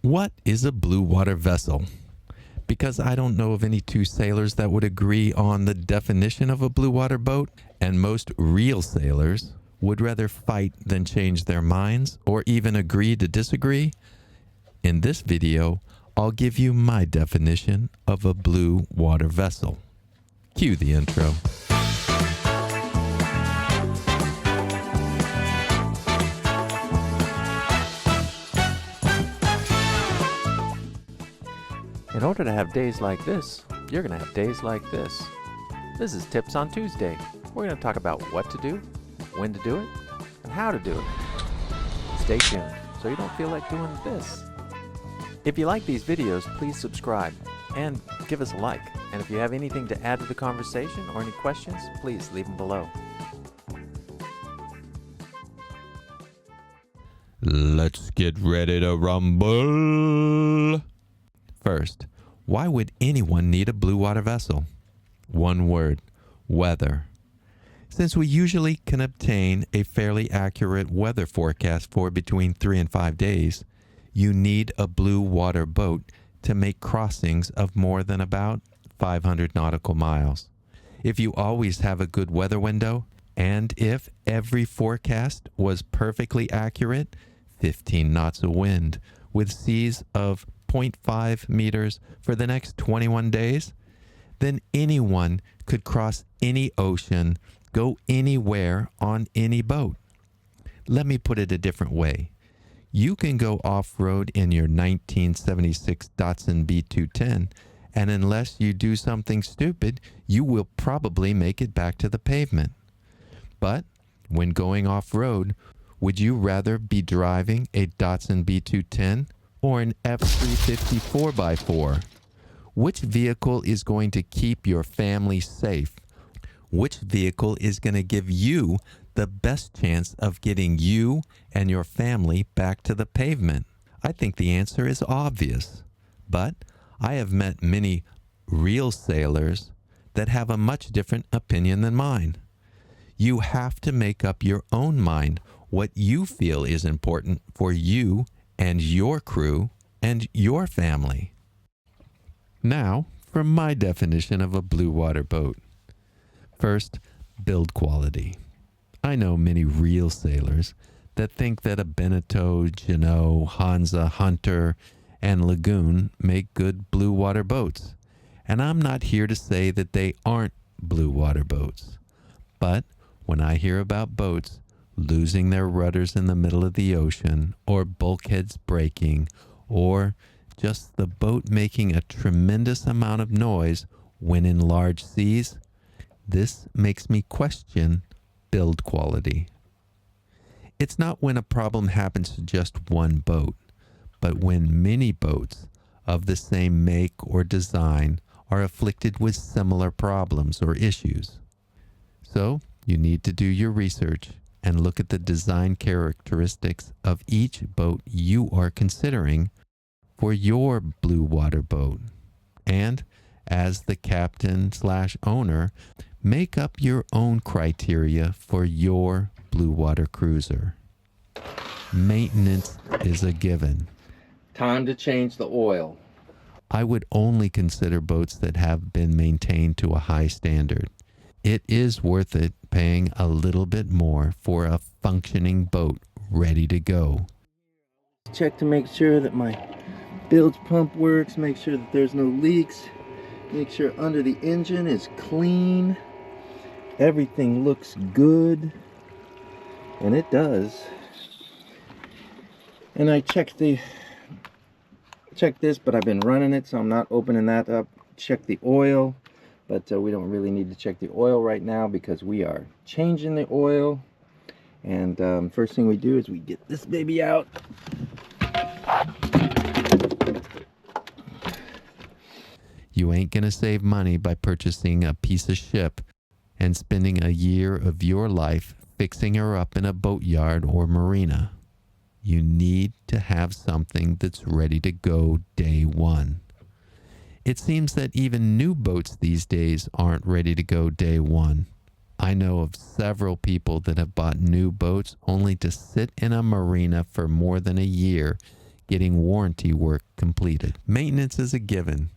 What is a blue water vessel? Because I don't know of any two sailors that would agree on the definition of a blue water boat, and most real sailors would rather fight than change their minds or even agree to disagree. In this video, I'll give you my definition of a blue water vessel. Cue the intro. In order to have days like this, you're going to have days like this. This is Tips on Tuesday. We're going to talk about what to do, when to do it, and how to do it. Stay tuned so you don't feel like doing this. If you like these videos, please subscribe and give us a like. And if you have anything to add to the conversation or any questions, please leave them below. Let's get ready to rumble. First, why would anyone need a blue water vessel? One word: weather. Since we usually can obtain a fairly accurate weather forecast for between 3 and 5 days, you need a blue water boat to make crossings of more than about 500 nautical miles. If you always have a good weather window, and if every forecast was perfectly accurate, 15 knots of wind with seas of 0.5 meters for the next 21 days, then anyone could cross any ocean, go anywhere on any boat. Let me put it a different way. You can go off-road in your 1976 Datsun B210, and unless you do something stupid, you will probably make it back to the pavement. But when going off-road, would you rather be driving a Datsun B210 or an F350 4x4? Which vehicle is going to keep your family safe? Which vehicle is going to give you the best chance of getting you and your family back to the pavement? I think the answer is obvious, but I have met many real sailors that have a much different opinion than mine. You have to make up your own mind what you feel is important for you and your crew and your family. Now, for my definition of a blue water boat. First, build quality. I know many real sailors that think that a Beneteau, Jeanneau, Hansa, Hunter, and Lagoon make good blue water boats. And I'm not here to say that they aren't blue water boats. But when I hear about boats losing their rudders in the middle of the ocean, or bulkheads breaking, or just the boat making a tremendous amount of noise when in large seas, this makes me question build quality. It's not when a problem happens to just one boat, but when many boats of the same make or design are afflicted with similar problems or issues. So you need to do your research and look at the design characteristics of each boat you are considering for your blue water boat. And as the captain/owner, make up your own criteria for your blue water cruiser. Maintenance is a given. Time to change the oil. I would only consider boats that have been maintained to a high standard. It is worth it paying a little bit more for a functioning boat ready to go. Check to make sure that my bilge pump works, make sure that there's no leaks, make sure under the engine is clean, everything looks good, and it does. And I checked this, but I've been running it, so I'm not opening that up. Check the oil, but we don't really need to check the oil right now because we are changing the oil. And first thing we do is we get this baby out. You ain't gonna save money by purchasing a piece of ship and spending a year of your life fixing her up in a boatyard or marina. You need to have something that's ready to go day one. It seems that even new boats these days aren't ready to go day one. I know of several people that have bought new boats only to sit in a marina for more than a year, getting warranty work completed. Maintenance is a given,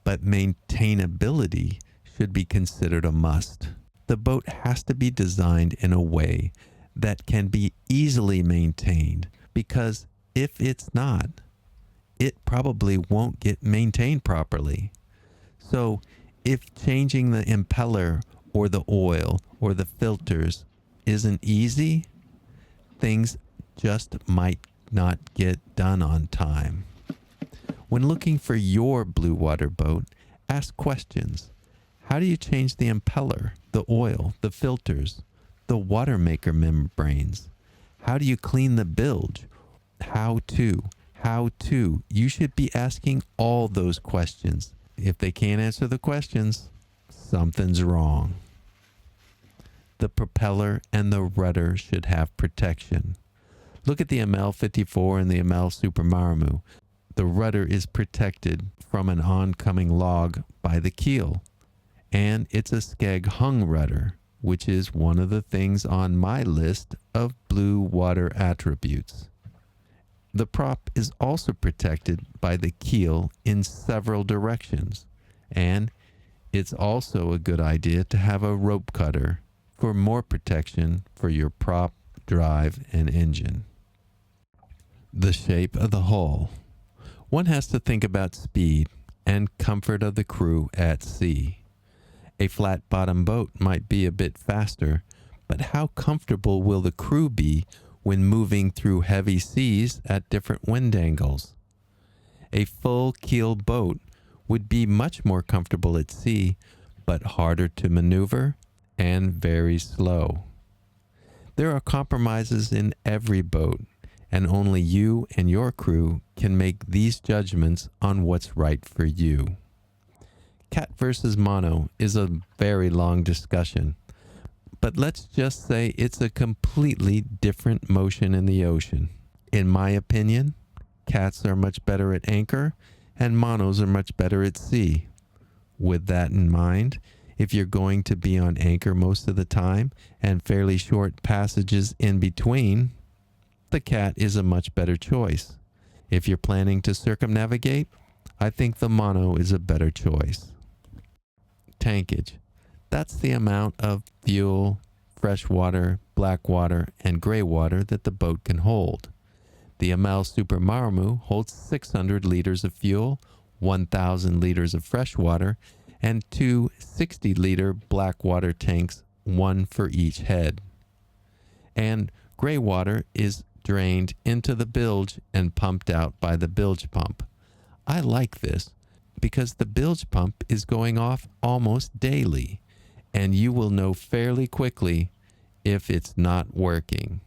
but maintainability should be considered a must. The boat has to be designed in a way that can be easily maintained, because if it's not, it probably won't get maintained properly. So if changing the impeller or the oil or the filters isn't easy, things just might not get done on time. When looking for your blue water boat, ask questions. How do you change the impeller, the oil, the filters, the water maker membranes? How do you clean the bilge? How to? You should be asking all those questions. If they can't answer the questions, something's wrong. The propeller and the rudder should have protection. Look at the ML54 and the ML Super Marmu. The rudder is protected from an oncoming log by the keel, and it's a skeg hung rudder, which is one of the things on my list of blue water attributes. The prop is also protected by the keel in several directions, and it's also a good idea to have a rope cutter for more protection for your prop, drive, and engine. The shape of the hull. One has to think about speed and comfort of the crew at sea. A flat-bottom boat might be a bit faster, but how comfortable will the crew be when moving through heavy seas at different wind angles? A full keel boat would be much more comfortable at sea, but harder to maneuver and very slow. There are compromises in every boat, and only you and your crew can make these judgments on what's right for you. Cat versus mono is a very long discussion, but let's just say it's a completely different motion in the ocean. In my opinion, cats are much better at anchor and monos are much better at sea. With that in mind, if you're going to be on anchor most of the time and fairly short passages in between, the cat is a much better choice. If you're planning to circumnavigate, I think the mono is a better choice. Tankage. That's the amount of fuel, fresh water, black water, and gray water that the boat can hold. The ML Super Marmu holds 600 liters of fuel, 1,000 liters of fresh water, and two 60-liter black water tanks, one for each head. And gray water is drained into the bilge and pumped out by the bilge pump. I like this because the bilge pump is going off almost daily, and you will know fairly quickly if it's not working.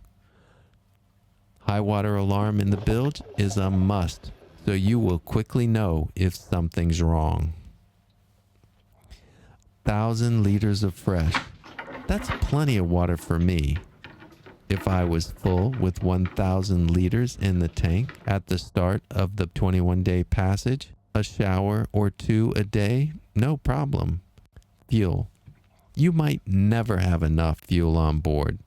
High water alarm in the bilge is a must, so you will quickly know if something's wrong. 1,000 liters of fresh. That's plenty of water for me. If I was full with 1,000 liters in the tank at the start of the 21-day passage, a shower or two a day, no problem. Fuel. You might never have enough fuel on board.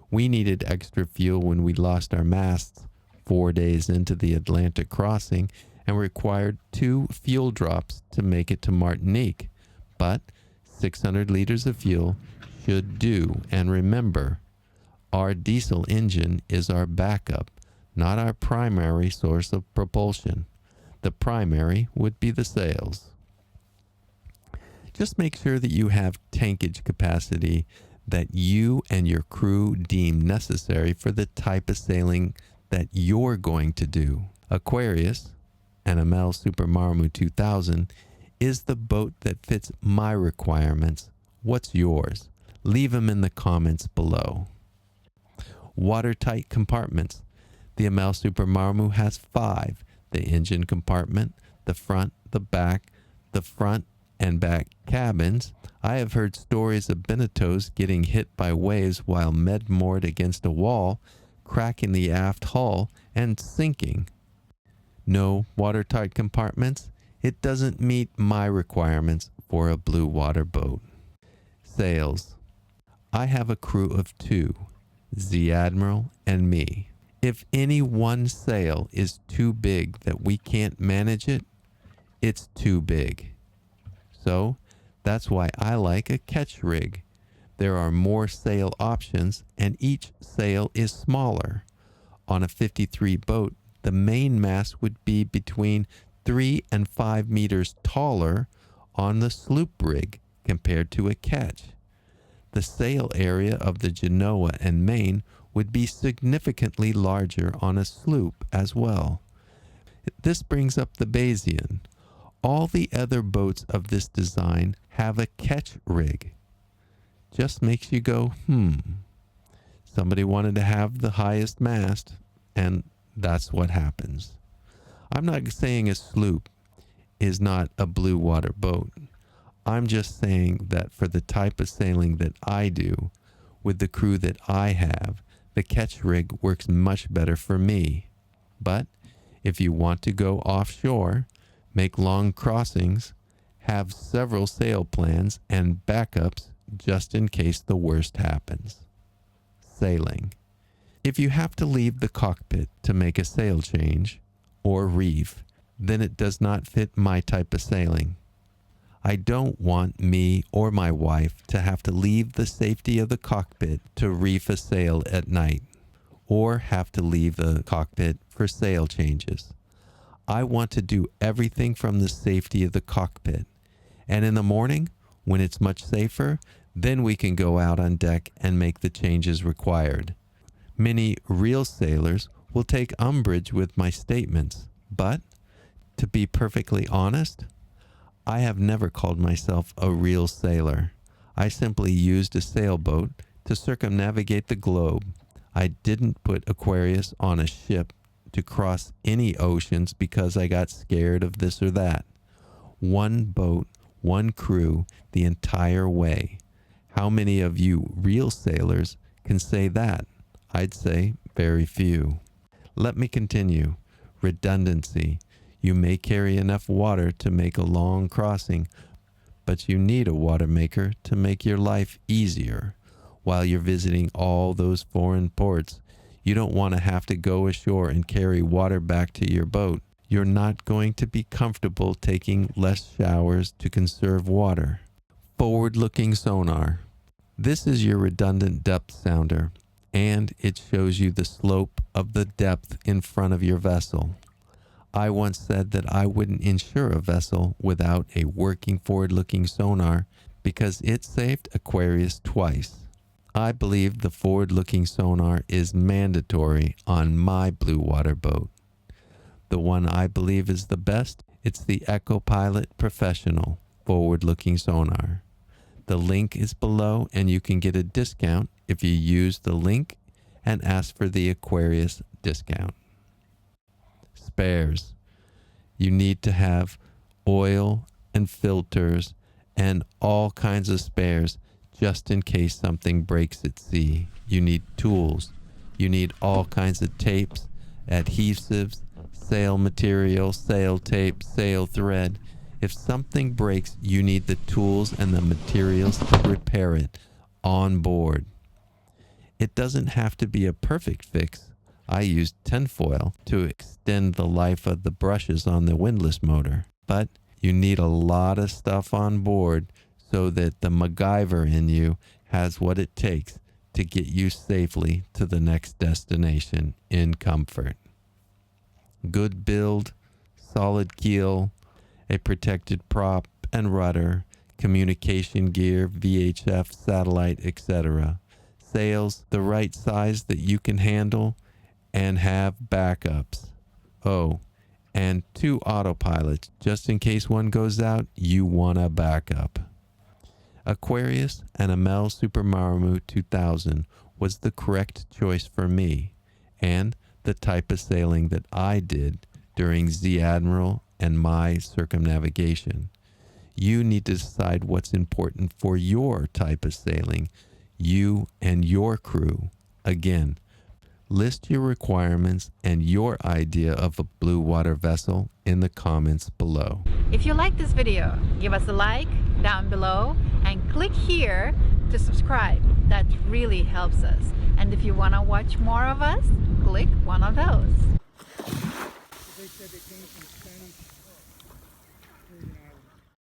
We needed extra fuel when we lost our masts 4 days into the Atlantic crossing and required 2 fuel drops to make it to Martinique. But 600 liters of fuel should do. And remember, our diesel engine is our backup, not our primary source of propulsion. The primary would be the sails. Just make sure that you have tankage capacity that you and your crew deem necessary for the type of sailing that you're going to do. Aquarius, an ML Super Marmu 2000, is the boat that fits my requirements. What's yours? Leave them in the comments below. Watertight compartments. The ML Super Marmu has 5. The engine compartment, the front, the back, the front and back cabins. I have heard stories of Beneteaus getting hit by waves while med-moored against a wall, cracking the aft hull and sinking. No watertight compartments? It doesn't meet my requirements for a blue water boat. Sails. I have a crew of 2, the Admiral and me. If any one sail is too big that we can't manage it, it's too big. So that's why I like a catch rig. There are more sail options and each sail is smaller. On a 53 boat, the main mast would be between 3 and 5 meters taller on the sloop rig compared to a catch. The sail area of the Genoa and main would be significantly larger on a sloop as well. This brings up the Bayesian. All the other boats of this design have a catch rig. Just makes you go, Somebody wanted to have the highest mast, and that's what happens. I'm not saying a sloop is not a blue water boat. I'm just saying that for the type of sailing that I do, with the crew that I have, the catch rig works much better for me. But if you want to go offshore, make long crossings, have several sail plans and backups just in case the worst happens. Sailing. If you have to leave the cockpit to make a sail change or reef, then it does not fit my type of sailing. I don't want me or my wife to have to leave the safety of the cockpit to reef a sail at night, or have to leave the cockpit for sail changes. I want to do everything from the safety of the cockpit. And in the morning, when it's much safer, then we can go out on deck and make the changes required. Many real sailors will take umbrage with my statements, but to be perfectly honest, I have never called myself a real sailor. I simply used a sailboat to circumnavigate the globe. I didn't put Aquarius on a ship to cross any oceans because I got scared of this or that. One boat, one crew, the entire way. How many of you real sailors can say that? I'd say very few. Let me continue. Redundancy. You may carry enough water to make a long crossing, but you need a water maker to make your life easier. While you're visiting all those foreign ports, you don't want to have to go ashore and carry water back to your boat. You're not going to be comfortable taking less showers to conserve water. Forward-looking sonar. This is your redundant depth sounder, and it shows you the slope of the depth in front of your vessel. I once said that I wouldn't insure a vessel without a working forward-looking sonar because it saved Aquarius twice. I believe the forward-looking sonar is mandatory on my blue water boat. The one I believe is the best, it's the EcoPilot Professional forward-looking sonar. The link is below and you can get a discount if you use the link and ask for the Aquarius discount. Spares. You need to have oil and filters and all kinds of spares just in case something breaks at sea. You need tools. You need all kinds of tapes, adhesives, sail material, sail tape, sail thread. If something breaks, you need the tools and the materials to repair it on board. It doesn't have to be a perfect fix. I used tinfoil to extend the life of the brushes on the windlass motor. But you need a lot of stuff on board so that the MacGyver in you has what it takes to get you safely to the next destination in comfort. Good build, solid keel, a protected prop and rudder, communication gear, VHF, satellite, etc. Sails the right size that you can handle, and have backups. Oh, and 2 autopilots. Just in case one goes out, you want a backup. Aquarius and Amel Super Maramu 2000 was the correct choice for me, and the type of sailing that I did during Z Admiral and my circumnavigation. You need to decide what's important for your type of sailing, you and your crew. Again, list your requirements and your idea of a blue water vessel in the comments below. If you like this video, give us a like down below and click here to subscribe. That really helps us. And if you want to watch more of us, click one of those. They said they came from Spanish